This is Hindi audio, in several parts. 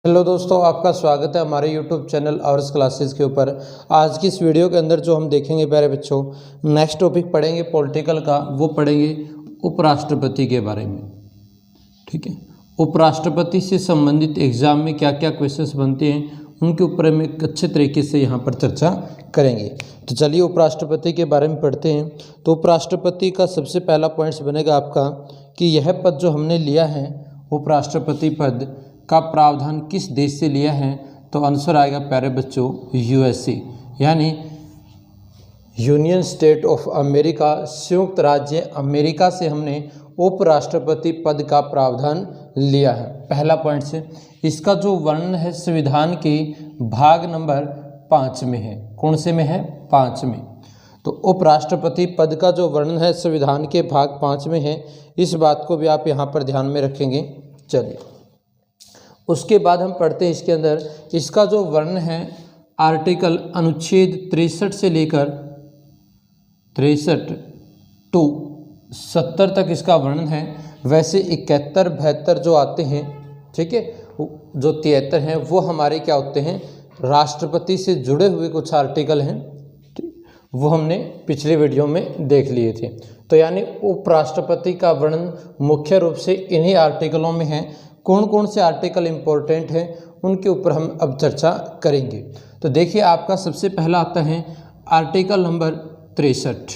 हेलो दोस्तों, आपका स्वागत है हमारे यूट्यूब चैनल आवर्स क्लासेस के ऊपर। आज की इस वीडियो के अंदर जो हम देखेंगे प्यारे बच्चों, नेक्स्ट टॉपिक पढ़ेंगे पॉलिटिकल का। वो पढ़ेंगे उपराष्ट्रपति के बारे में। ठीक है, उपराष्ट्रपति से संबंधित एग्जाम में क्या क्या क्वेश्चंस बनते हैं उनके ऊपर हम एक अच्छे तरीके से यहाँ पर चर्चा करेंगे। तो चलिए उपराष्ट्रपति के बारे में पढ़ते हैं। तो उपराष्ट्रपति का सबसे पहला पॉइंट्स बनेगा आपका कि यह पद जो हमने लिया है, उपराष्ट्रपति पद का प्रावधान किस देश से लिया है। तो आंसर आएगा प्यारे बच्चों यूएसए, यानी यूनियन स्टेट ऑफ अमेरिका, संयुक्त राज्य अमेरिका से हमने उपराष्ट्रपति पद का प्रावधान लिया है। पहला पॉइंट से इसका जो वर्णन है संविधान के भाग नंबर 5 में है। कौन से में है? 5 में। तो उपराष्ट्रपति पद का जो वर्णन है संविधान के भाग 5 में है। इस बात को भी आप यहाँ पर ध्यान में रखेंगे। चलिए उसके बाद हम पढ़ते हैं इसके अंदर इसका जो वर्णन है आर्टिकल अनुच्छेद 63 से लेकर 63 टू 70 तक इसका वर्णन है। वैसे 71, 72 जो आते हैं, ठीक है, जो 73 हैं वो हमारे क्या होते हैं, राष्ट्रपति से जुड़े हुए कुछ आर्टिकल हैं। वो हमने पिछले वीडियो में देख लिए थे। तो यानी उपराष्ट्रपति का वर्णन मुख्य रूप से इन्हीं आर्टिकलों में है। कौन कौन से आर्टिकल इम्पोर्टेंट हैं उनके ऊपर हम अब चर्चा करेंगे। तो देखिए आपका सबसे पहला आता है आर्टिकल नंबर 63।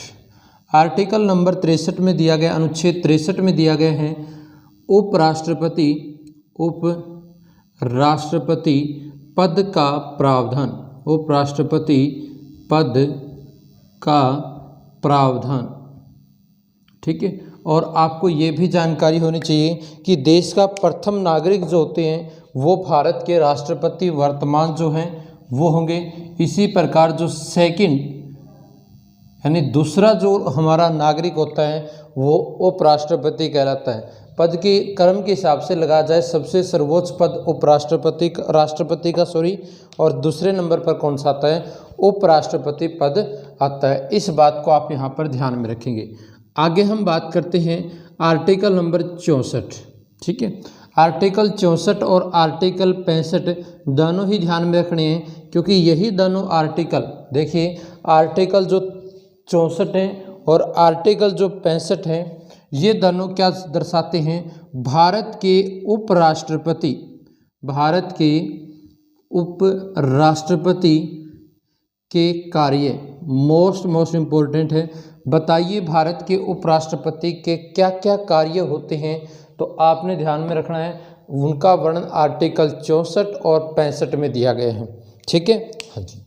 आर्टिकल नंबर 63 में दिया गया, अनुच्छेद 63 में दिया गया है उपराष्ट्रपति पद का प्रावधान। उपराष्ट्रपति पद का प्रावधान, ठीक है। और आपको ये भी जानकारी होनी चाहिए कि देश का प्रथम नागरिक जो होते हैं वो भारत के राष्ट्रपति वर्तमान जो हैं वो होंगे। इसी प्रकार जो सेकंड यानी दूसरा जो हमारा नागरिक होता है वो उपराष्ट्रपति कहलाता है। पद के क्रम के हिसाब से लगा जाए, सबसे सर्वोच्च पद राष्ट्रपति का और दूसरे नंबर पर कौन सा आता है? उपराष्ट्रपति पद आता है। इस बात को आप यहाँ पर ध्यान में रखेंगे। आगे हम बात करते हैं आर्टिकल नंबर 64, ठीक है। आर्टिकल 64 और आर्टिकल 65 दोनों ही ध्यान में रखने हैं, क्योंकि यही दोनों आर्टिकल, देखिए आर्टिकल जो 64 हैं और आर्टिकल जो 65 हैं, ये दोनों क्या दर्शाते हैं? भारत के उपराष्ट्रपति के कार्य। मोस्ट इम्पोर्टेंट है। बताइए भारत के उपराष्ट्रपति के क्या क्या कार्य होते हैं? तो आपने ध्यान में रखना है, उनका वर्णन आर्टिकल 64 और 65 में दिया गया है, ठीक है। हाँ जी,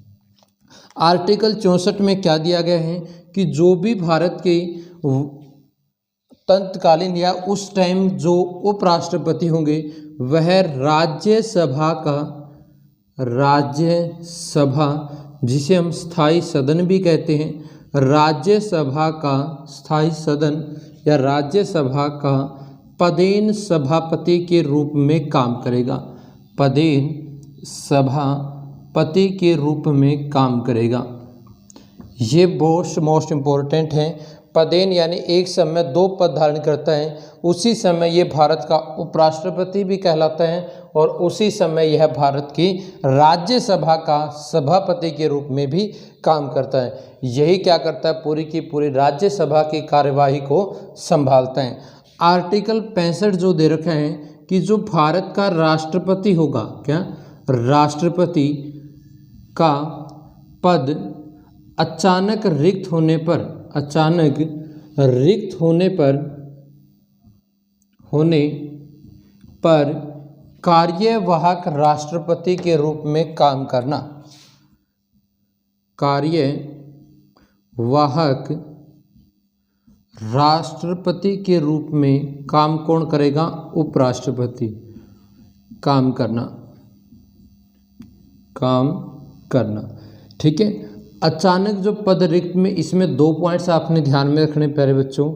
आर्टिकल 64 में क्या दिया गया है कि जो भी भारत के तत्कालीन या उस टाइम जो उपराष्ट्रपति होंगे वह राज्यसभा जिसे हम स्थायी सदन भी कहते हैं, राज्यसभा का स्थायी सदन या राज्यसभा का पदेन सभापति के रूप में काम करेगा। पदेन सभापति के रूप में काम करेगा। ये मोस्ट इम्पोर्टेंट है। पदेन यानी एक समय 2 पद धारण करता है, उसी समय ये भारत का उपराष्ट्रपति भी कहलाता है और उसी समय यह भारत की राज्यसभा का सभापति के रूप में भी काम करता है। यही क्या करता है? पूरी की पूरी राज्यसभा की कार्यवाही को संभालता है। आर्टिकल 65 जो दे रखा है कि जो भारत का राष्ट्रपति होगा, क्या राष्ट्रपति का पद अचानक रिक्त होने पर कार्यवाहक राष्ट्रपति के रूप में काम करना। कार्यवाहक राष्ट्रपति के रूप में काम कौन करेगा? उपराष्ट्रपति। काम करना, ठीक है। अचानक जो पद रिक्त में, इसमें 2 पॉइंट्स आपने ध्यान में रखने प्यारे बच्चों।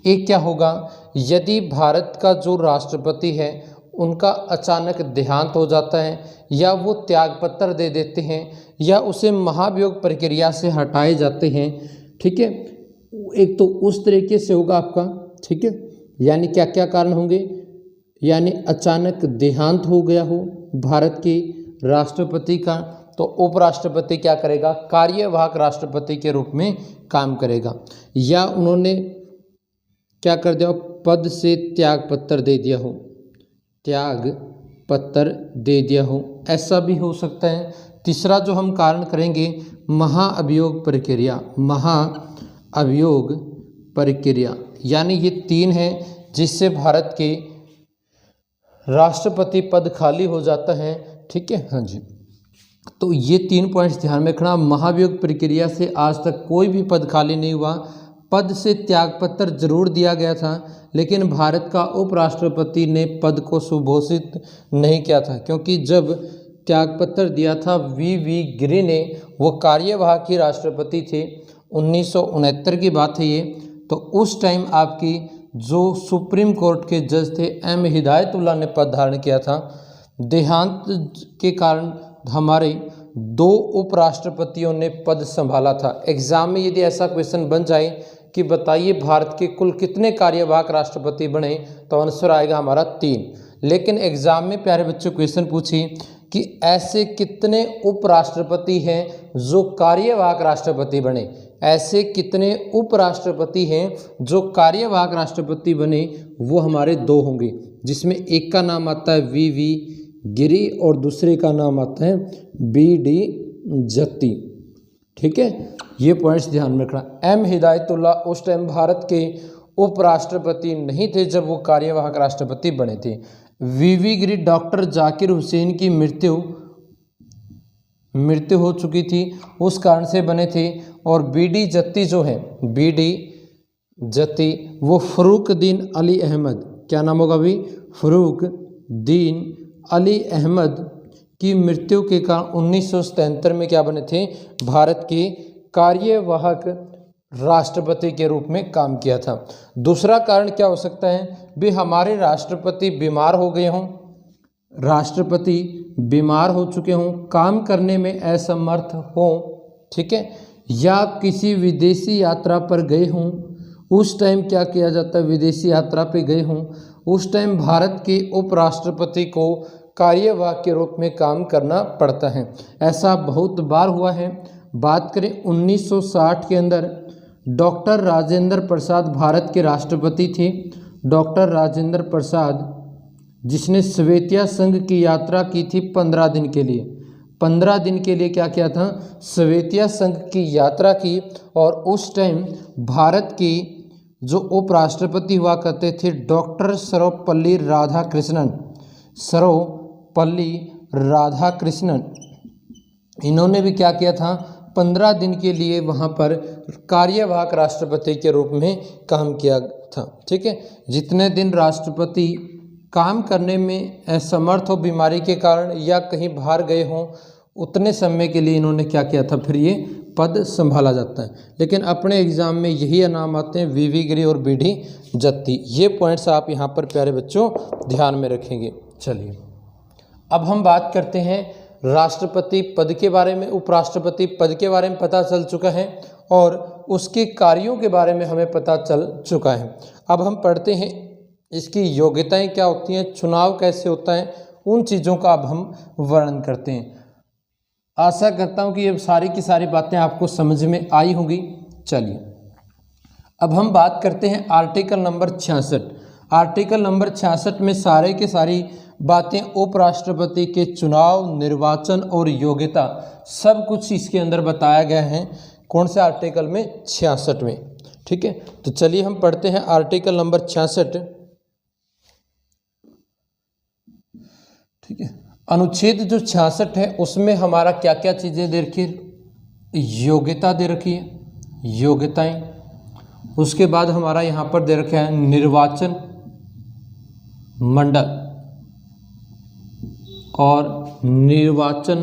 एक क्या होगा, यदि भारत का जो राष्ट्रपति है उनका अचानक देहांत हो जाता है या वो त्यागपत्र दे देते हैं या उसे महाभियोग प्रक्रिया से हटाए जाते हैं, ठीक है। एक तो उस तरीके से होगा आपका, ठीक है। यानी क्या क्या कारण होंगे? यानी अचानक देहांत हो गया हो भारत के राष्ट्रपति का, तो उपराष्ट्रपति क्या करेगा, कार्यवाहक राष्ट्रपति के रूप में काम करेगा। या उन्होंने क्या कर दिया, पद से त्याग पत्र दे दिया हो, त्याग पत्र दे दिया हो, ऐसा भी हो सकता है। तीसरा जो हम कारण करेंगे, महाअभियोग प्रक्रिया, महाअभियोग प्रक्रिया, यानी ये 3 है जिससे भारत के राष्ट्रपति पद खाली हो जाता है। ठीक है, हाँ जी। तो ये 3 पॉइंट्स ध्यान में रखना। महाभियोग प्रक्रिया से आज तक कोई भी पद खाली नहीं हुआ। पद से त्यागपत्र जरूर दिया गया था, लेकिन भारत का उपराष्ट्रपति ने पद को सुघोषित नहीं किया था, क्योंकि जब त्यागपत्र दिया था वी गिरि ने, वो कार्यवाहक ही राष्ट्रपति थे। 1969 की बात है ये। तो उस टाइम आपकी जो सुप्रीम कोर्ट के जज थे एम हिदायतुल्लाह ने पद धारण किया था। देहांत के कारण हमारे 2 उपराष्ट्रपतियों ने पद संभाला था। एग्जाम में यदि ऐसा क्वेश्चन बन जाए कि बताइए भारत के कुल कितने कार्यवाहक राष्ट्रपति बने, तो आंसर आएगा हमारा 3। लेकिन एग्जाम में प्यारे बच्चों क्वेश्चन पूछी कि ऐसे कितने उपराष्ट्रपति हैं जो कार्यवाहक राष्ट्रपति बने, ऐसे कितने उपराष्ट्रपति हैं जो कार्यवाहक राष्ट्रपति बने, वो हमारे 2 होंगे, जिसमें एक का नाम आता है वी गिरि और दूसरे का नाम आता है BD जत्ती। ठीक है, ये पॉइंट्स ध्यान में रखना। एम हिदायतुल्लाह उस टाइम भारत के उपराष्ट्रपति नहीं थे जब वो कार्यवाहक राष्ट्रपति बने थे। वी गिरि डॉक्टर जाकिर हुसैन की मृत्यु हो चुकी थी, उस कारण से बने थे। और BD जत्ती जो है, BD जत्ती, वो फर्रुखदीन अली अहमद, क्या नाम होगा अभी, फर्रुखदीन अली अहमद की मृत्यु के कारण 1977 में क्या बने थे, भारत के कार्यवाहक राष्ट्रपति के रूप में काम किया था। दूसरा कारण क्या हो सकता है, भी हमारे राष्ट्रपति बीमार हो गए हों, राष्ट्रपति बीमार हो चुके हों, काम करने में असमर्थ हों, ठीक है, या किसी विदेशी यात्रा पर गए हों। उस टाइम क्या किया जाता है, विदेशी यात्रा पे गए हों, उस टाइम भारत के उपराष्ट्रपति को कार्यवाहक के रूप में काम करना पड़ता है। ऐसा बहुत बार हुआ है। बात करें 1960 के अंदर डॉक्टर राजेंद्र प्रसाद भारत के राष्ट्रपति थे। डॉक्टर राजेंद्र प्रसाद, जिसने स्वेतिया संघ की यात्रा की थी 15 दिन के लिए, 15 दिन के लिए क्या किया था, स्वेतिया संघ की यात्रा की। और उस टाइम भारत की जो उपराष्ट्रपति हुआ करते थे डॉक्टर सर्वपल्ली राधाकृष्णन, सर्वपल्ली राधाकृष्णन, इन्होंने भी क्या किया था, 15 दिन के लिए वहाँ पर कार्यवाहक राष्ट्रपति के रूप में काम किया था। ठीक है, जितने दिन राष्ट्रपति काम करने में असमर्थ हो बीमारी के कारण या कहीं बाहर गए हों, उतने समय के लिए इन्होंने क्या किया था, फिर ये पद संभाला जाता है। लेकिन अपने एग्जाम में यही नाम आते हैं, वी गिरि और BD जत्ती। ये पॉइंट्स आप यहाँ पर प्यारे बच्चों ध्यान में रखेंगे। चलिए अब हम बात करते हैं राष्ट्रपति पद के बारे में। उपराष्ट्रपति पद के बारे में पता चल चुका है और उसके कार्यों के बारे में हमें पता चल चुका है। अब हम पढ़ते हैं इसकी योग्यताएं क्या होती हैं, चुनाव कैसे होता है, उन चीज़ों का अब हम वर्णन करते हैं। आशा करता हूं कि ये सारी की सारी बातें आपको समझ में आई होंगी। चलिए अब हम बात करते हैं आर्टिकल नंबर 66। आर्टिकल नंबर 66 में सारे के सारी बातें उपराष्ट्रपति के चुनाव, निर्वाचन और योग्यता सब कुछ इसके अंदर बताया गया है। कौन से आर्टिकल में, 66 में। ठीक है, तो चलिए हम पढ़ते हैं आर्टिकल नंबर 66। ठीक है, अनुच्छेद जो 66 है उसमें हमारा क्या क्या चीज़ें दे रखी है, योग्यता दे रखी है, योग्यताएं। उसके बाद हमारा यहाँ पर दे रखा है निर्वाचन मंडल और निर्वाचन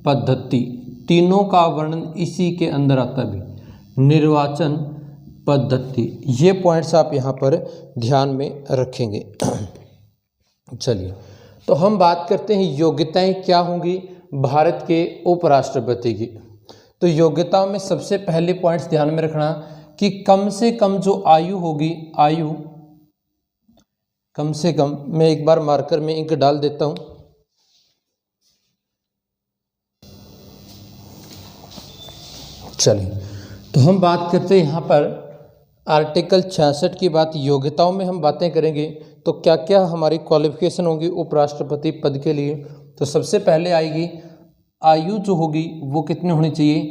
पद्धति, तीनों का वर्णन इसी के अंदर आता है भी, निर्वाचन पद्धति। ये पॉइंट्स आप यहाँ पर ध्यान में रखेंगे। चलिए तो हम बात करते हैं योग्यताएं क्या होंगी भारत के उपराष्ट्रपति की। तो योग्यताओं में सबसे पहले पॉइंट्स ध्यान में रखना कि कम से कम जो आयु होगी, आयु कम से कम मैं एक बार मार्कर में इंक डाल देता हूँ। चलिए, तो हम बात करते हैं यहाँ पर आर्टिकल 66 की बात, योग्यताओं में हम बातें करेंगे तो क्या क्या हमारी क्वालिफिकेशन होगी उपराष्ट्रपति पद के लिए। तो सबसे पहले आएगी आयु जो होगी वो कितनी होनी चाहिए,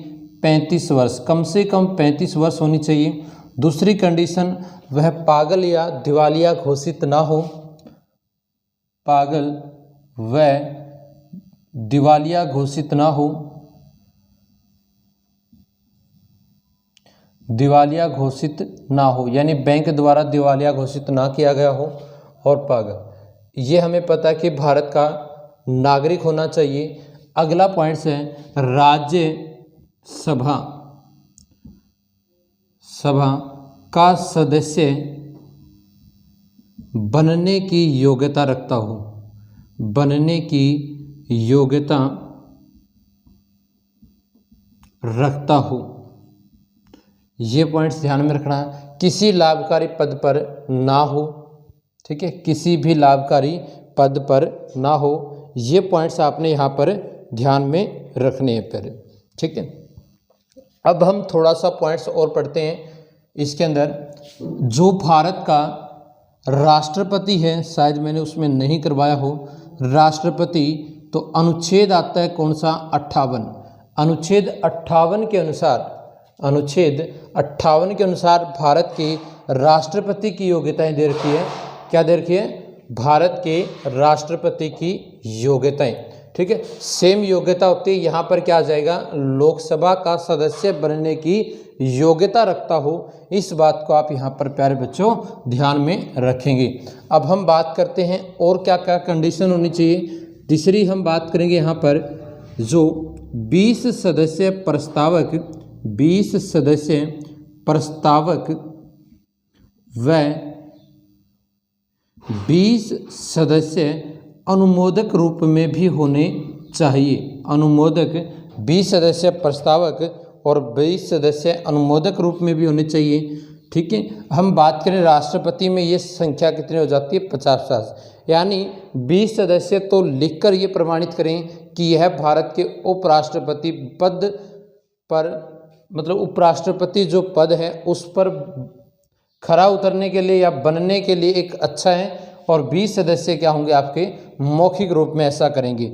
35 वर्ष, कम से कम 35 वर्ष होनी चाहिए। दूसरी कंडीशन वह पागल या दिवालिया घोषित ना हो, पागल व दिवालिया घोषित ना हो, दिवालिया घोषित ना हो यानी बैंक द्वारा दिवालिया घोषित ना किया गया हो, और पागल ये हमें पता है कि भारत का नागरिक होना चाहिए। अगला पॉइंट है राज्य सभा का सदस्य बनने की योग्यता रखता हो, बनने की योग्यता रखता हो। ये पॉइंट्स ध्यान में रखना है। किसी लाभकारी पद पर ना हो, ठीक है, किसी भी लाभकारी पद पर ना हो, ये पॉइंट्स आपने यहाँ पर ध्यान में रखने हैं पहले, ठीक है। अब हम थोड़ा सा पॉइंट्स और पढ़ते हैं इसके अंदर। जो भारत का राष्ट्रपति है, शायद मैंने उसमें नहीं करवाया हो राष्ट्रपति, तो अनुच्छेद आता है कौन सा, 58। अनुच्छेद 58 के अनुसार, अनुच्छेद 58 के अनुसार भारत के राष्ट्रपति की योग्यताएं दे रखी है। क्या दे रखी है, भारत के राष्ट्रपति की योग्यताएं, ठीक है। सेम योग्यता होती है, यहाँ पर क्या आ जाएगा, लोकसभा का सदस्य बनने की योग्यता रखता हो। इस बात को आप यहाँ पर प्यारे बच्चों ध्यान में रखेंगे। अब हम बात करते हैं और क्या क्या कंडीशन होनी चाहिए। तीसरी हम बात करेंगे यहाँ पर जो 20 सदस्य प्रस्तावक, 20 सदस्य प्रस्तावक व 20 सदस्य अनुमोदक रूप में भी होने चाहिए। अनुमोदक 20 सदस्य प्रस्तावक और 20 सदस्य अनुमोदक रूप में भी होने चाहिए, ठीक है। हम बात करें राष्ट्रपति में, ये संख्या कितनी हो जाती है, 50, यानी 20 सदस्य तो लिखकर ये प्रमाणित करें कि यह भारत के उपराष्ट्रपति पद पर, मतलब उपराष्ट्रपति जो पद है उस पर खरा उतरने के लिए या बनने के लिए एक अच्छा है। और 20 सदस्य क्या होंगे आपके मौखिक रूप में ऐसा करेंगे।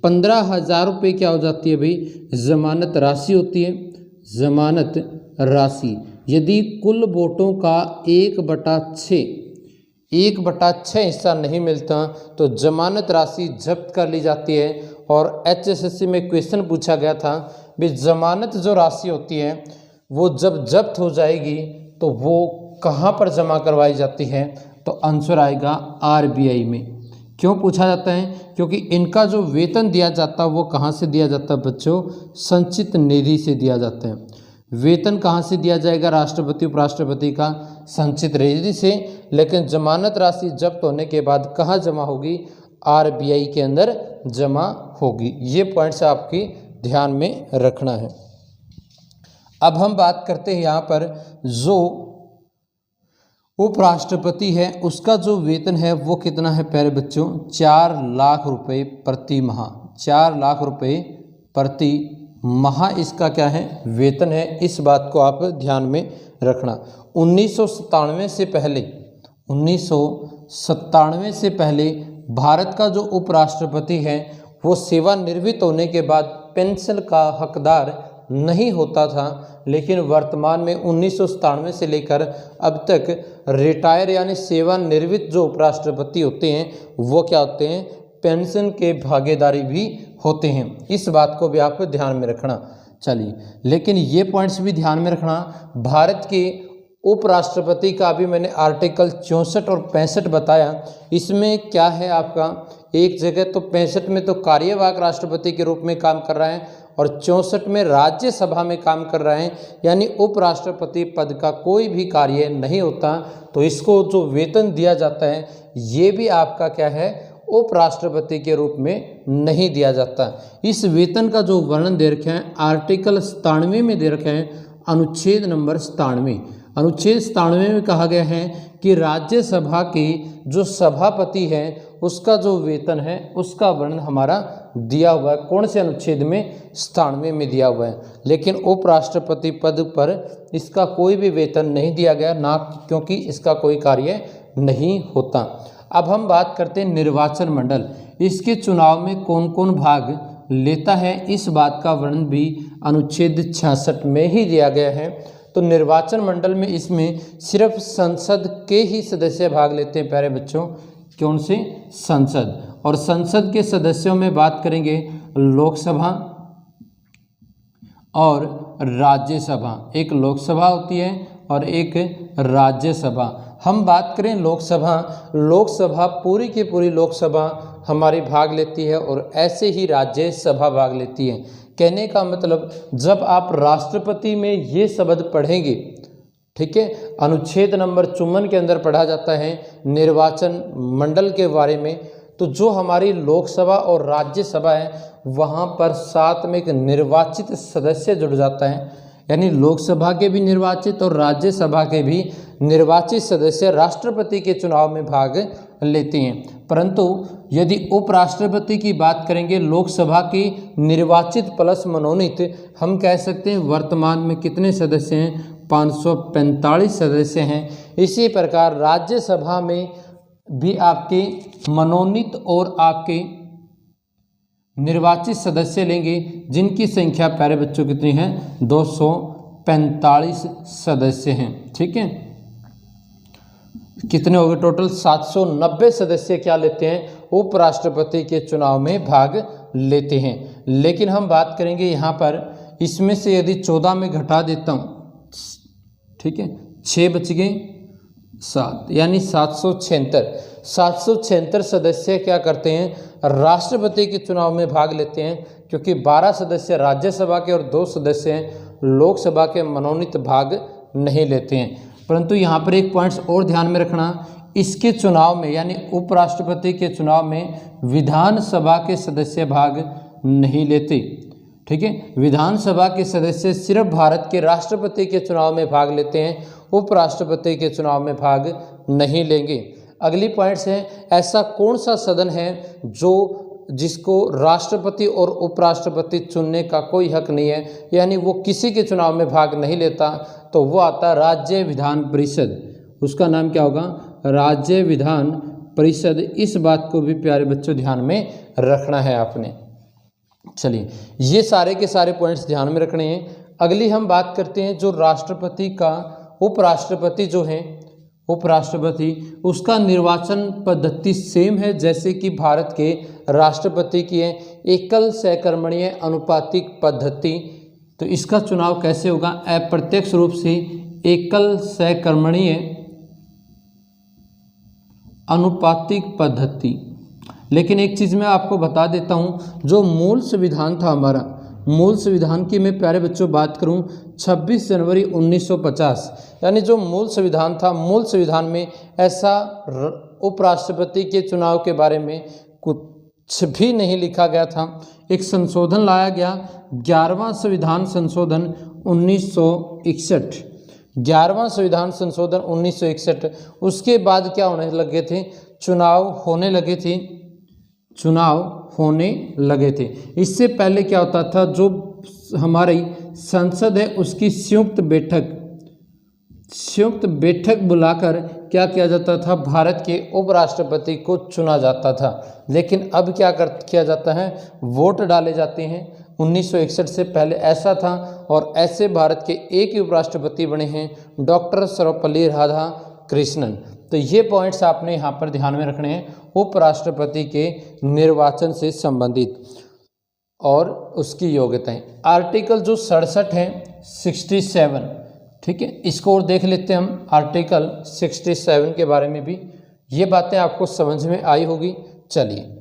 15,000 रुपये क्या हो जाती है भाई, जमानत राशि होती है, जमानत राशि। यदि कुल वोटों का 1/6 हिस्सा नहीं मिलता तो जमानत राशि जब्त कर ली जाती है। और HSSC में क्वेश्चन पूछा गया था भी जमानत जो राशि होती है वो जब जब्त हो जाएगी तो वो कहाँ पर जमा करवाई जाती है, तो आंसर आएगा RBI में। क्यों पूछा जाता है, क्योंकि इनका जो वेतन दिया जाता है वो कहाँ से दिया जाता है बच्चों, संचित निधि से दिया जाता है। वेतन कहाँ से दिया जाएगा राष्ट्रपति उपराष्ट्रपति का, संचित निधि से। लेकिन जमानत राशि जब्त होने के बाद कहाँ जमा होगी, RBI के अंदर जमा होगी। ये पॉइंट्स आपकी ध्यान में रखना है। अब हम बात करते हैं यहाँ पर जो उपराष्ट्रपति है उसका जो वेतन है वो कितना है प्यारे बच्चों, 4 लाख रुपए प्रति माह, 4 लाख रुपए प्रति माह इसका क्या है, वेतन है। इस बात को आप ध्यान में रखना। 1997 से पहले भारत का जो उपराष्ट्रपति है वो सेवानिवृत्त होने के बाद पेंशन का हकदार नहीं होता था। लेकिन वर्तमान में 1997 से लेकर अब तक रिटायर यानी सेवानिवृत्त जो उपराष्ट्रपति होते हैं वो क्या होते हैं, पेंशन के भागीदारी भी होते हैं। इस बात को भी आप ध्यान में रखना। चलिए, लेकिन ये पॉइंट्स भी ध्यान में रखना, भारत के उपराष्ट्रपति का अभी मैंने आर्टिकल 64 और 65 बताया। इसमें क्या है आपका, एक जगह तो 65 में तो कार्यवाहक राष्ट्रपति के रूप में काम कर रहा है और 64 में राज्यसभा में काम कर रहा है, यानी उपराष्ट्रपति पद का कोई भी कार्य नहीं होता। तो इसको जो वेतन दिया जाता है ये भी आपका क्या है, उपराष्ट्रपति के रूप में नहीं दिया जाता। इस वेतन का जो वर्णन दे रखा है आर्टिकल 97 में दे रखा है, अनुच्छेद नंबर 97। अनुच्छेद 97 में कहा गया है कि राज्यसभा के जो सभापति हैं उसका जो वेतन है उसका वर्णन हमारा दिया हुआ है। कौन से अनुच्छेद में? 97 में दिया हुआ है। लेकिन उपराष्ट्रपति पद पर इसका कोई भी वेतन नहीं दिया गया, ना क्योंकि इसका कोई कार्य नहीं होता। अब हम बात करते हैं निर्वाचन मंडल, इसके चुनाव में कौन कौन भाग लेता है, इस बात का वर्णन भी अनुच्छेद 66 में ही दिया गया है। तो निर्वाचन मंडल में इसमें सिर्फ संसद के ही सदस्य भाग लेते हैं प्यारे बच्चों। कौन से? संसद। और संसद के सदस्यों में बात करेंगे लोकसभा और राज्यसभा। एक लोकसभा होती है और एक राज्यसभा। हम बात करें लोकसभा पूरी की पूरी लोकसभा हमारी भाग लेती है और ऐसे ही राज्यसभा भाग लेती है। कहने का मतलब जब आप राष्ट्रपति में ये शब्द पढ़ेंगे, ठीक है, अनुच्छेद नंबर 54 के अंदर पढ़ा जाता है निर्वाचन मंडल के बारे में, तो जो हमारी लोकसभा और राज्यसभा है वहाँ पर साथ में एक निर्वाचित सदस्य जुड़ जाता है। यानी लोकसभा के भी निर्वाचित और राज्यसभा के भी निर्वाचित सदस्य राष्ट्रपति के चुनाव में भाग लेते हैं। परंतु यदि उपराष्ट्रपति की बात करेंगे, लोकसभा की निर्वाचित प्लस मनोनीत, हम कह सकते हैं वर्तमान में कितने सदस्य हैं? 545 सदस्य हैं। इसी प्रकार राज्यसभा में भी आपके मनोनीत और आपके निर्वाचित सदस्य लेंगे, जिनकी संख्या प्यारे बच्चों कितनी है? 245 सदस्य हैं। ठीक है, कितने हो गए टोटल? 790 सदस्य क्या लेते हैं? उपराष्ट्रपति के चुनाव में भाग लेते हैं। लेकिन हम बात करेंगे यहाँ पर, इसमें से यदि 14 में घटा देता हूँ, ठीक है, 6 बच गए, 7 यानी 776 सदस्य क्या करते हैं? राष्ट्रपति के चुनाव में भाग लेते हैं, क्योंकि 12 सदस्य राज्यसभा के और 2 सदस्य लोकसभा के मनोनीत भाग नहीं लेते हैं। परंतु यहाँ पर एक पॉइंट्स और ध्यान में रखना, इसके चुनाव में यानी उपराष्ट्रपति के चुनाव में विधानसभा के सदस्य भाग नहीं लेते। ठीक है, विधानसभा के सदस्य सिर्फ भारत के राष्ट्रपति के चुनाव में भाग लेते हैं, उपराष्ट्रपति के चुनाव में भाग नहीं लेंगे। अगली पॉइंट्स है, ऐसा कौन सा सदन है जिसको राष्ट्रपति और उपराष्ट्रपति चुनने का कोई हक नहीं है, यानी वो किसी के चुनाव में भाग नहीं लेता, तो वो आता है राज्य विधान परिषद। उसका नाम क्या होगा? राज्य विधान परिषद। इस बात को भी प्यारे बच्चों ध्यान में रखना है आपने। चलिए, ये सारे के सारे पॉइंट्स ध्यान में रखने हैं। अगली हम बात करते हैं जो राष्ट्रपति का, उपराष्ट्रपति जो है उपराष्ट्रपति, उसका निर्वाचन पद्धति सेम है जैसे कि भारत के राष्ट्रपति की है, एकल सहकर्मणीय अनुपातिक पद्धति। तो इसका चुनाव कैसे होगा? अप्रत्यक्ष रूप से एकल सहकर्मणीय अनुपातिक पद्धति। लेकिन एक चीज़ मैं आपको बता देता हूँ, जो मूल संविधान था हमारा, मूल संविधान की मैं प्यारे बच्चों बात करूं 26 जनवरी 1950, यानी जो मूल संविधान था, मूल संविधान में ऐसा उपराष्ट्रपति के चुनाव के बारे में कुछ भी नहीं लिखा गया था। एक संशोधन लाया गया, 11वां संविधान संशोधन 1961, 11वां संविधान संशोधन 1961। उसके बाद क्या होने लगे थे? चुनाव होने लगे थे। इससे पहले क्या होता था? जो हमारी संसद है उसकी संयुक्त बैठक बुलाकर क्या किया जाता था? भारत के उपराष्ट्रपति को चुना जाता था। लेकिन अब क्या किया जाता है? वोट डाले जाते हैं। 1961 से पहले ऐसा था, और ऐसे भारत के एक ही उपराष्ट्रपति बने हैं, डॉक्टर सर्वपल्ली राधाकृष्णन। तो ये पॉइंट्स आपने यहाँ पर ध्यान में रखने हैं, उपराष्ट्रपति के निर्वाचन से संबंधित और उसकी योग्यताएं। आर्टिकल जो 67 है 67, ठीक है, इसको और देख लेते हैं हम। आर्टिकल 67 के बारे में भी ये बातें आपको समझ में आई होगी। चलिए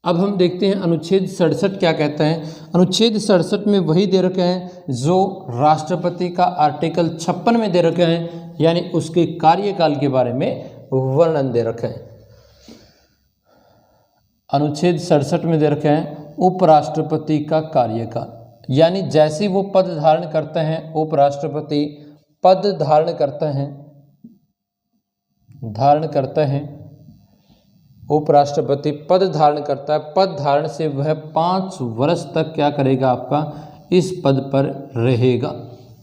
अब हम देखते हैं अनुच्छेद 67 क्या कहता है। अनुच्छेद 67 में वही दे रखे हैं जो राष्ट्रपति का आर्टिकल 56 में दे रखे हैं, यानी उसके कार्यकाल के बारे में वर्णन दे रखे हैं। अनुच्छेद 67 में दे रखे हैं उपराष्ट्रपति का कार्यकाल। यानी जैसे वो पद धारण करते हैं, उपराष्ट्रपति पद धारण करते हैं, उपराष्ट्रपति पद धारण करता है। पद धारण से वह 5 वर्ष तक क्या करेगा, आपका इस पद पर रहेगा।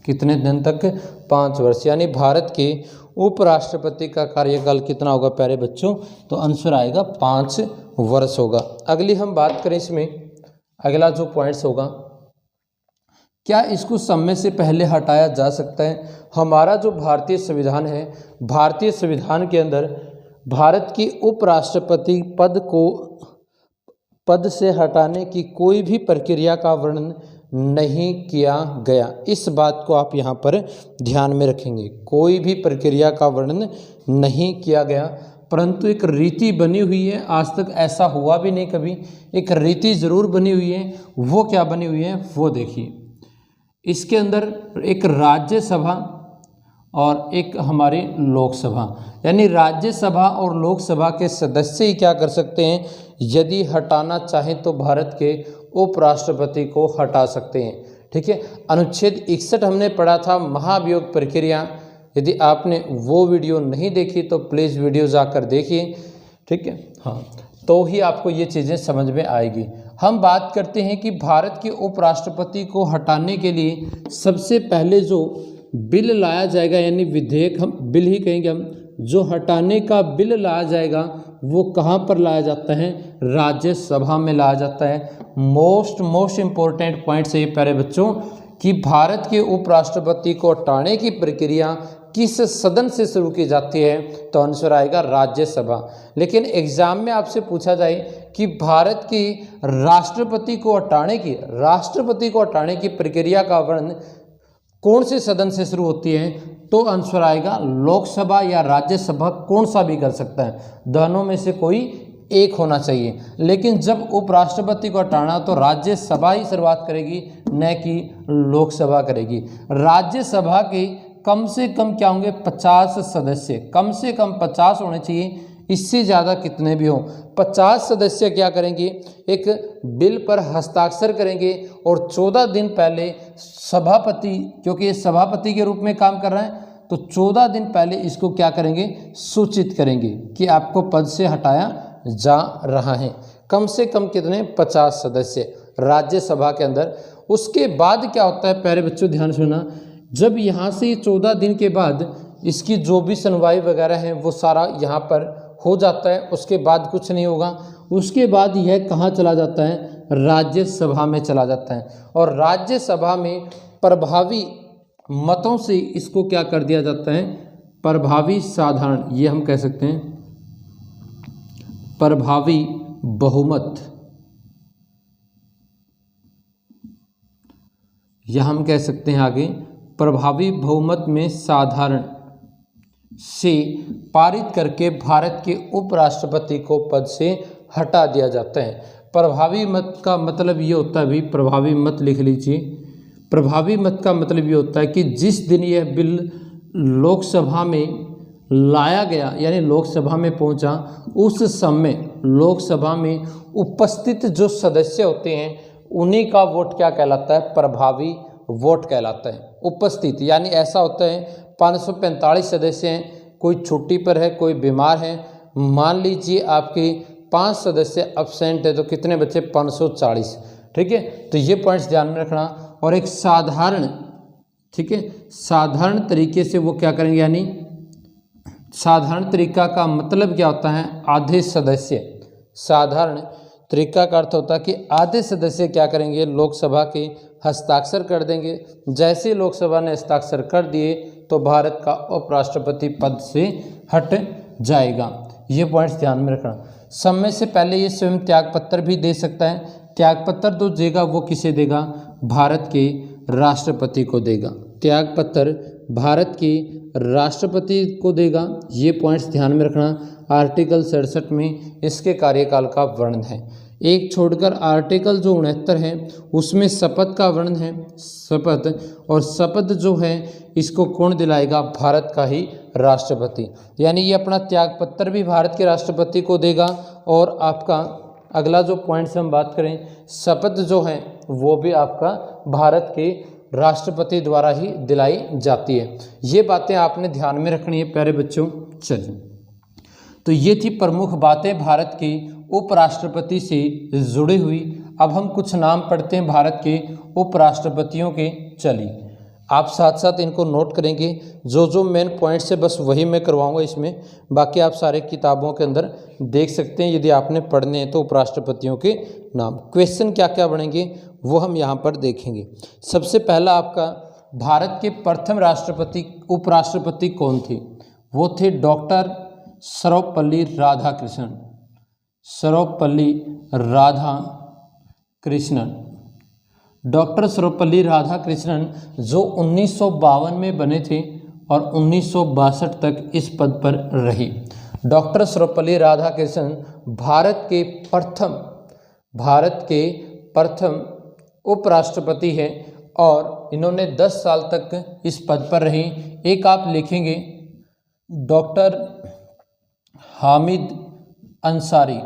कितने दिन तक? 5 वर्ष। यानी भारत के उपराष्ट्रपति का कार्यकाल कितना होगा प्यारे बच्चों? तो आंसर आएगा 5 वर्ष होगा। अगली हम बात करें इसमें, अगला जो पॉइंट्स होगा, क्या इसको समय से पहले हटाया जा सकता है? हमारा जो भारतीय संविधान है, भारतीय संविधान के अंदर भारत की उपराष्ट्रपति पद से हटाने की कोई भी प्रक्रिया का वर्णन नहीं किया गया। इस बात को आप यहाँ पर ध्यान में रखेंगे। कोई भी प्रक्रिया का वर्णन नहीं किया गया, परंतु एक रीति बनी हुई है। आज तक ऐसा हुआ भी नहीं कभी, एक रीति जरूर बनी हुई है। वो क्या बनी हुई है वो देखिए। इसके अंदर एक राज्यसभा और एक हमारी लोकसभा, यानी राज्यसभा और लोकसभा के सदस्य ही क्या कर सकते हैं, यदि हटाना चाहें तो भारत के उपराष्ट्रपति को हटा सकते हैं। ठीक है, अनुच्छेद 61 हमने पढ़ा था, महाभियोग प्रक्रिया। यदि आपने वो वीडियो नहीं देखी तो प्लीज़ वीडियो जाकर देखिए। ठीक है, हाँ, तो ही आपको ये चीज़ें समझ में आएगी। हम बात करते हैं कि भारत के उपराष्ट्रपति को हटाने के लिए सबसे पहले जो बिल लाया जाएगा, यानी विधेयक, हम बिल ही कहेंगे हम, जो हटाने का बिल लाया जाएगा वो कहाँ पर लाया जाता है? राज्यसभा में लाया जाता है। मोस्ट इम्पोर्टेंट पॉइंट है ये प्यारे बच्चों, कि भारत के उपराष्ट्रपति को हटाने की प्रक्रिया किस सदन से शुरू की जाती है? तो आंसर आएगा राज्यसभा। लेकिन एग्जाम में आपसे पूछा जाए कि भारत की राष्ट्रपति को हटाने की प्रक्रिया का वर्णन कौन से सदन से शुरू होती है? तो आंसर आएगा लोकसभा या राज्यसभा, कौन सा भी कर सकता है, दोनों में से कोई एक होना चाहिए। लेकिन जब उपराष्ट्रपति को हटाना तो राज्यसभा ही शुरुआत करेगी, न कि लोकसभा करेगी। राज्यसभा के कम से कम क्या होंगे? 50 सदस्य, कम से कम 50 होने चाहिए, इससे ज़्यादा कितने भी हों। 50 सदस्य क्या करेंगे? एक बिल पर हस्ताक्षर करेंगे और 14 दिन पहले सभापति, क्योंकि ये सभापति के रूप में काम कर रहा है, तो 14 दिन पहले इसको क्या करेंगे? सूचित करेंगे कि आपको पद से हटाया जा रहा है। कम से कम कितने? 50 सदस्य राज्यसभा के अंदर। उसके बाद क्या होता है प्यारे बच्चों, ध्यान सुनना, जब यहाँ से 14 दिन के बाद इसकी जो भी सुनवाई वगैरह है वो सारा यहाँ पर हो जाता है, उसके बाद कुछ नहीं होगा। उसके बाद यह कहाँ चला जाता है? राज्यसभा में चला जाता है। और राज्यसभा में प्रभावी मतों से इसको क्या कर दिया जाता है? प्रभावी साधारण, ये हम कह सकते हैं प्रभावी बहुमत, यह हम कह सकते हैं आगे प्रभावी बहुमत में साधारण से पारित करके भारत के उपराष्ट्रपति को पद से हटा दिया जाता है। प्रभावी मत का मतलब ये होता है, भी प्रभावी मत लिख लीजिए। प्रभावी मत का मतलब ये होता है कि जिस दिन यह बिल लोकसभा में लाया गया, यानी लोकसभा में पहुंचा, उस समय लोकसभा में उपस्थित जो सदस्य होते हैं उन्हीं का वोट क्या कहलाता है? प्रभावी वोट कहलाता है। उपस्थित, यानी ऐसा होता है 545 सदस्य हैं, कोई छुट्टी पर है, कोई बीमार है, मान लीजिए आपके 5 सदस्य अब्सेंट है, तो कितने बचे? 540। ठीक है, तो ये पॉइंट्स ध्यान में रखना। और एक साधारण, ठीक है, साधारण तरीके से वो क्या करेंगे, यानी साधारण तरीका का मतलब क्या होता है? आधे सदस्य। साधारण तरीका का अर्थ होता है कि आधे सदस्य क्या करेंगे? लोकसभा के हस्ताक्षर कर देंगे। जैसे लोकसभा ने हस्ताक्षर कर दिए तो भारत का उपराष्ट्रपति पद से हट जाएगा। ये पॉइंट्स ध्यान में रखना। समय से पहले ये स्वयं त्यागपत्र भी दे सकता है। त्यागपत्र जो देगा वो किसे देगा? भारत के राष्ट्रपति को देगा। त्यागपत्र भारत के राष्ट्रपति को देगा। ये पॉइंट्स ध्यान में रखना। आर्टिकल 67 में इसके कार्यकाल का वर्णन है। एक छोड़कर आर्टिकल जो 69 है उसमें शपथ का वर्णन है। शपथ, और शपथ जो है इसको कौन दिलाएगा? भारत का ही राष्ट्रपति। यानी ये अपना त्यागपत्र भी भारत के राष्ट्रपति को देगा। और आपका अगला जो पॉइंट से हम बात करें, शपथ जो है वो भी आपका भारत के राष्ट्रपति द्वारा ही दिलाई जाती है। ये बातें आपने ध्यान में रखनी है प्यारे बच्चों। चलिए, तो ये थी प्रमुख बातें भारत के उपराष्ट्रपति से जुड़ी हुई। अब हम कुछ नाम पढ़ते हैं भारत के उपराष्ट्रपतियों के। चलिए, आप साथ साथ इनको नोट करेंगे, जो जो मेन पॉइंट्स है बस वही मैं करवाऊंगा इसमें, बाकी आप सारे किताबों के अंदर देख सकते हैं यदि आपने पढ़ने हैं तो उपराष्ट्रपतियों के नाम। क्वेश्चन क्या क्या बनेंगे वो हम यहाँ पर देखेंगे। सबसे पहला आपका, भारत के प्रथम उपराष्ट्रपति कौन थे? वो थे डॉक्टर सर्वपल्ली राधाकृष्णन। सर्वपल्ली राधाकृष्णन, डॉक्टर सर्वपल्ली राधाकृष्णन जो 1952 में बने थे और 1962 तक इस पद पर रहे। डॉक्टर सर्वपल्ली राधाकृष्णन भारत के प्रथम उपराष्ट्रपति हैं और इन्होंने 10 साल तक इस पद पर रहे। एक आप लिखेंगे डॉक्टर हामिद अंसारी।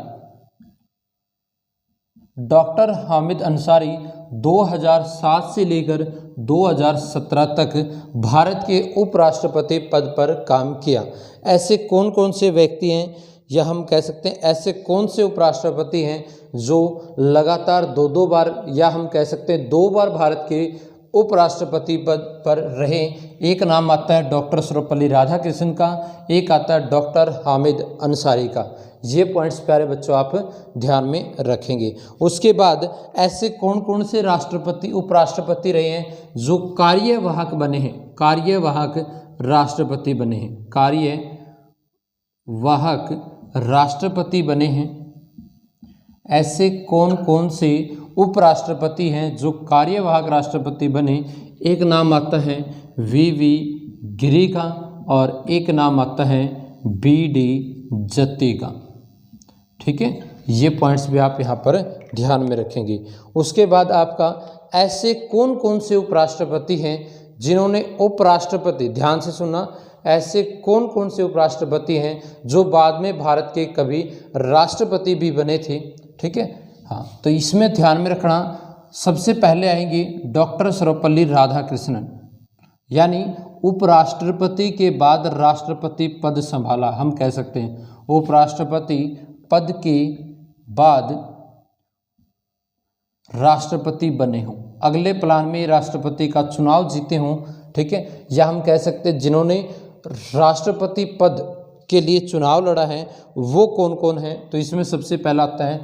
डॉक्टर हामिद अंसारी 2007 से लेकर 2017 तक भारत के उपराष्ट्रपति पद पर काम किया। ऐसे कौन कौन से व्यक्ति हैं, या हम कह सकते हैं ऐसे कौन से उपराष्ट्रपति हैं जो लगातार दो बार, या हम कह सकते हैं 2 बार भारत के उपराष्ट्रपति पद पर रहे? एक नाम आता है डॉक्टर सर्वपल्ली राधाकृष्णन का, एक आता है डॉक्टर हामिद अंसारी का। ये पॉइंट्स प्यारे बच्चों आप ध्यान में रखेंगे। उसके बाद ऐसे कौन कौन से उपराष्ट्रपति रहे हैं जो कार्यवाहक बने हैं? कार्यवाहक राष्ट्रपति बने हैं। कार्यवाहक राष्ट्रपति बने हैं। ऐसे कौन कौन से उपराष्ट्रपति हैं जो कार्यवाहक राष्ट्रपति बने? एक नाम आता है वी गिरी का और एक नाम आता है BD जत्ती का। ठीक है, ये पॉइंट्स भी आप यहाँ पर ध्यान में रखेंगे। उसके बाद आपका ऐसे कौन कौन से उपराष्ट्रपति हैं जिन्होंने उपराष्ट्रपति, ध्यान से सुनना, ऐसे कौन कौन से उपराष्ट्रपति हैं जो बाद में भारत के कभी राष्ट्रपति भी बने थे? ठीक है, हाँ, तो इसमें ध्यान में रखना। सबसे पहले आएंगे डॉक्टर सर्वपल्ली राधाकृष्णन, यानी उपराष्ट्रपति के बाद राष्ट्रपति पद संभाला, हम कह सकते हैं उपराष्ट्रपति पद के बाद राष्ट्रपति बने हों, अगले प्लान में राष्ट्रपति का चुनाव जीते हों। ठीक है, या हम कह सकते हैं जिन्होंने राष्ट्रपति पद के लिए चुनाव लड़ा है वो कौन कौन है? तो इसमें सबसे पहला आता है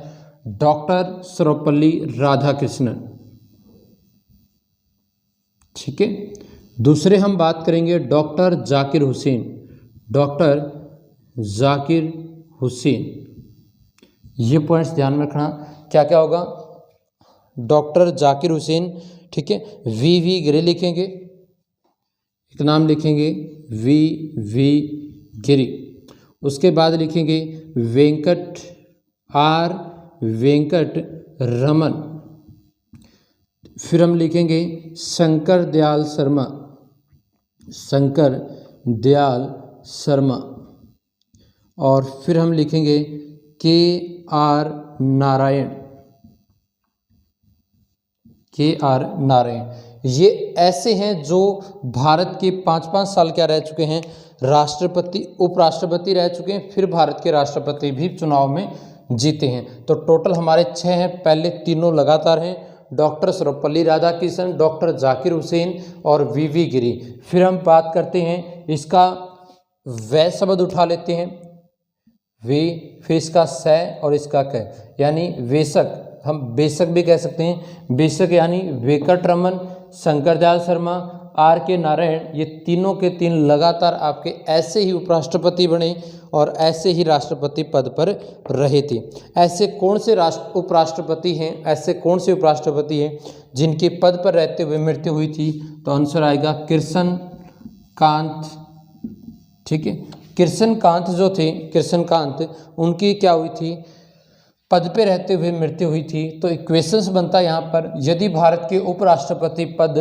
डॉक्टर सर्वपल्ली राधाकृष्णन। ठीक है, दूसरे हम बात करेंगे डॉक्टर जाकिर हुसैन। डॉक्टर जाकिर हुसैन, ये पॉइंट्स ध्यान में रखना। क्या क्या होगा? डॉक्टर जाकिर हुसैन। ठीक है, वी गिरी लिखेंगे, एक नाम लिखेंगे वी गिरी। उसके बाद लिखेंगे वेंकट रमन। फिर हम लिखेंगे शंकर दयाल शर्मा। और फिर हम लिखेंगे KR नारायण। ये ऐसे हैं जो भारत के 5-5 साल क्या रह चुके हैं, उपराष्ट्रपति रह चुके हैं, फिर भारत के राष्ट्रपति भी चुनाव में जीते हैं। तो टोटल हमारे 6 हैं। पहले तीनों लगातार हैं, डॉक्टर सर्वपल्ली राधाकृष्णन, डॉक्टर जाकिर हुसैन और वी गिरी। फिर हम बात करते हैं इसका वै शब्द उठा लेते हैं, वे, फिर इसका स और इसका क, यानी वेशक, हम बेशक भी कह सकते हैं। बेशक यानी वेंकट रमन, शंकर दयाल शर्मा, RK नारायण, ये तीनों के तीन लगातार आपके ऐसे ही उपराष्ट्रपति बने और ऐसे ही राष्ट्रपति पद पर रहे थे। ऐसे कौन से उपराष्ट्रपति हैं जिनके पद पर रहते हुए मृत्यु हुई थी? तो आंसर आएगा कृष्ण कांत। ठीक है, कृष्ण कांत उनकी क्या हुई थी? पद पे रहते हुए मृत्यु हुई थी। तो इक्वेशंस बनता है यहाँ पर, यदि भारत के उपराष्ट्रपति पद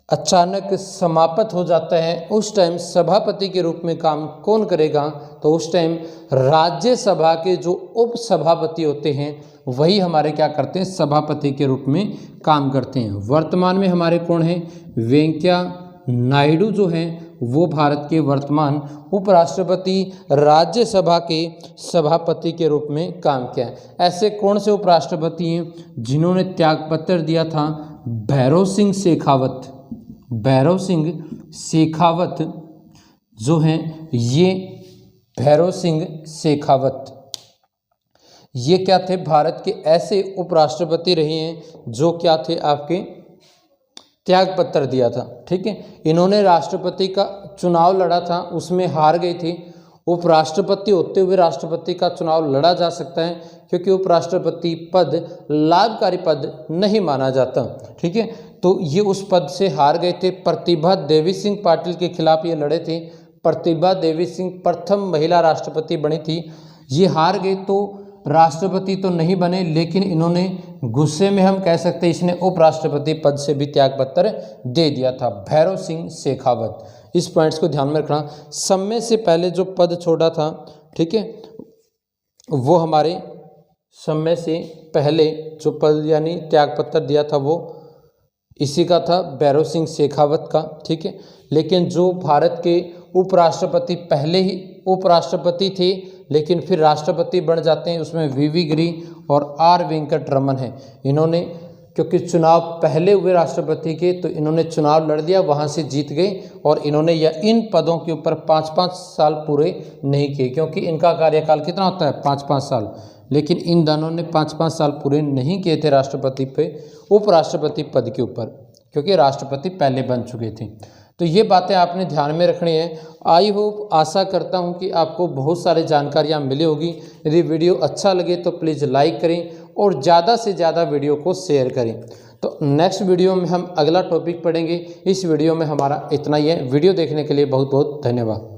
अचानक समाप्त हो जाता है उस टाइम सभापति के रूप में काम कौन करेगा? तो उस टाइम राज्यसभा के जो उपसभापति होते हैं वही हमारे क्या करते हैं, सभापति के रूप में काम करते हैं। वर्तमान में हमारे कौन हैं, वेंकैया नायडू जो हैं वो भारत के वर्तमान उपराष्ट्रपति, राज्यसभा के सभापति के रूप में काम किया है। ऐसे कौन से उपराष्ट्रपति हैं जिन्होंने त्यागपत्र दिया था, भैरव सिंह शेखावत। भैरव सिंह शेखावत जो हैं, ये भैरव सिंह शेखावत ये क्या थे, भारत के ऐसे उपराष्ट्रपति रहे हैं जो क्या थे, आपके त्यागपत्र दिया था। ठीक है, इन्होंने राष्ट्रपति का चुनाव लड़ा था, उसमें हार गए थे। उपराष्ट्रपति होते हुए राष्ट्रपति का चुनाव लड़ा जा सकता है, क्योंकि उपराष्ट्रपति पद लाभकारी पद नहीं माना जाता। ठीक है, तो ये उस पद से हार गए थे। प्रतिभा देवी सिंह पाटिल के खिलाफ ये लड़े थे। प्रतिभा देवी सिंह प्रथम महिला राष्ट्रपति बनी थी। ये हार गए तो राष्ट्रपति तो नहीं बने, लेकिन इन्होंने गुस्से में, हम कह सकते हैं, इसने उपराष्ट्रपति पद से भी त्यागपत्र दे दिया था, भैरव सिंह शेखावत। इस पॉइंट्स को ध्यान में रखना। समय से पहले जो पद छोड़ा था, ठीक है, वो हमारे समय से पहले जो पद यानी त्यागपत्र दिया था वो इसी का था, भैरव सिंह शेखावत का। ठीक है, लेकिन जो भारत के उपराष्ट्रपति पहले ही उपराष्ट्रपति थे लेकिन फिर राष्ट्रपति बन जाते हैं, उसमें वी गिरी और आर वेंकट रमन है। इन्होंने क्योंकि चुनाव पहले हुए राष्ट्रपति के, तो इन्होंने चुनाव लड़ दिया, वहाँ से जीत गए, और इन्होंने इन पदों के ऊपर 5-5 साल पूरे नहीं किए, क्योंकि इनका कार्यकाल कितना होता है, 5-5 साल। लेकिन इन दोनों ने 5-5 साल पूरे नहीं किए थे राष्ट्रपति पे, उपराष्ट्रपति पद के ऊपर, क्योंकि राष्ट्रपति पहले बन चुके थे। तो ये बातें आपने ध्यान में रखनी है। आई होप, आशा करता हूँ कि आपको बहुत सारी जानकारियाँ मिली होगी। यदि वीडियो अच्छा लगे तो प्लीज़ लाइक करें और ज़्यादा से ज़्यादा वीडियो को शेयर करें। तो नेक्स्ट वीडियो में हम अगला टॉपिक पढ़ेंगे। इस वीडियो में हमारा इतना ही है। वीडियो देखने के लिए बहुत बहुत धन्यवाद।